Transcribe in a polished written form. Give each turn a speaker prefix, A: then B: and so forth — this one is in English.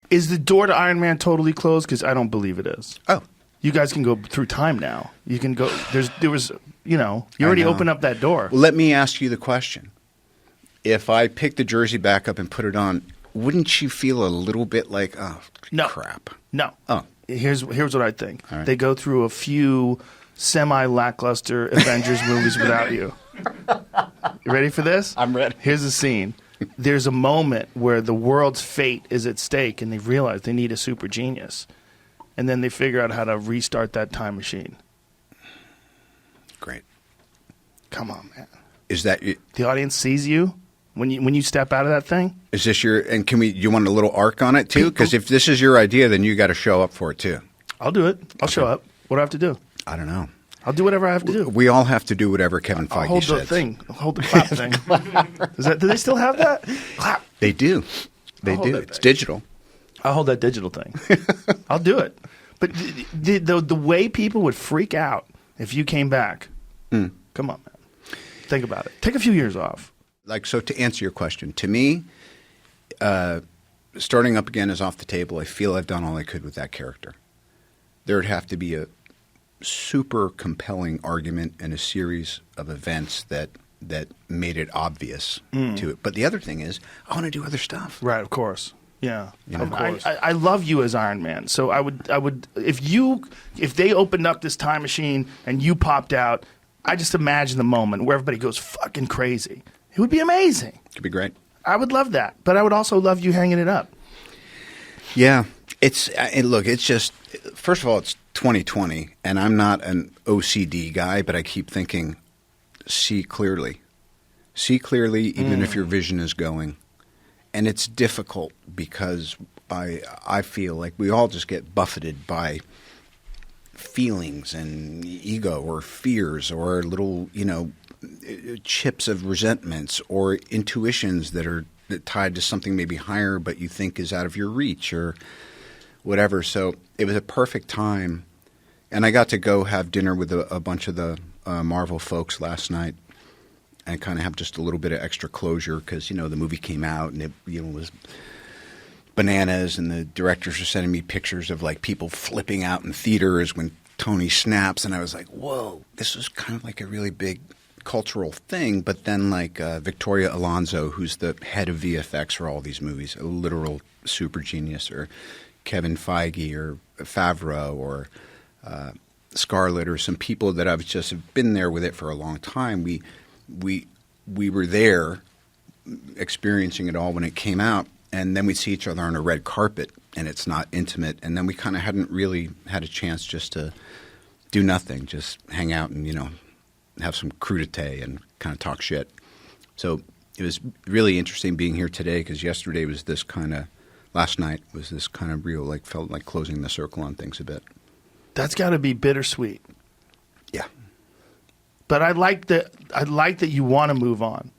A: Is the door to Iron Man totally closed? Because I don't believe it is.
B: Oh.
A: You guys can go through time now. You can go. You already opened up that door.
B: Well, let me ask you the question. If I pick the jersey back up and put it on, wouldn't you feel a little bit like, oh, crap?
A: No.
B: Oh.
A: Here's what I think.
B: All right.
A: They go through a few semi-lackluster Avengers movies without you. You ready for this?
B: I'm ready.
A: Here's the scene. There's a moment where the world's fate is at stake, and they realize they need a super genius. And then they figure out how to restart that time machine.
B: Great.
A: Come on, man.
B: Is that
A: the audience sees you when you step out of that thing?
B: Is this your? And you want a little arc on it too? Because if this is your idea, then you got to show up for it too.
A: I'll do it. I'll show up. What do I have to do?
B: I don't know.
A: I'll do whatever I have to do.
B: We all have to do whatever Kevin Feige
A: I'll hold
B: says.
A: the thing. I'll hold the clap thing. Do they still have that? Clap.
B: They do. They do. It's digital.
A: I'll hold that digital thing. I'll do it. But the way people would freak out if you came back, come on, man. Think about it. Take a few years off.
B: So to answer your question, to me, starting up again is off the table. I feel I've done all I could with that character. There would have to be a super compelling argument and a series of events that made it obvious to it. But the other thing is, I want to do other stuff.
A: Right, of course. Yeah,
B: of course.
A: I love you as Iron Man. So I would if they opened up this time machine and you popped out, I just imagine the moment where everybody goes fucking crazy. It would be amazing.
B: Could be great.
A: I would love that, but I would also love you hanging it up.
B: Yeah, it's just first of all, it's 2020, and I'm not an OCD guy, but I keep thinking, see clearly, even if your vision is going. And it's difficult because I feel like we all just get buffeted by feelings and ego or fears or little, chips of resentments or intuitions that are tied to something maybe higher but you think is out of your reach or whatever. So it was a perfect time. And I got to go have dinner with a bunch of the Marvel folks last night. And kind of have just a little bit of extra closure because, the movie came out and it, was bananas and the directors are sending me pictures of like people flipping out in theaters when Tony snaps. And I was like, whoa, this was kind of like a really big cultural thing. But then like Victoria Alonso, who's the head of VFX for all these movies, a literal super genius, or Kevin Feige or Favreau or Scarlett or some people that I've just been there with it for a long time. We were there experiencing it all when it came out, and then we'd see each other on a red carpet, and it's not intimate. And then we kind of hadn't really had a chance just to do nothing, just hang out and, have some crudité and kind of talk shit. So it was really interesting being here today because yesterday was this kind of – last night was this kind of real, like felt like closing the circle on things a bit.
A: That's got to be bittersweet.
B: Yeah.
A: But I like that you want to move on.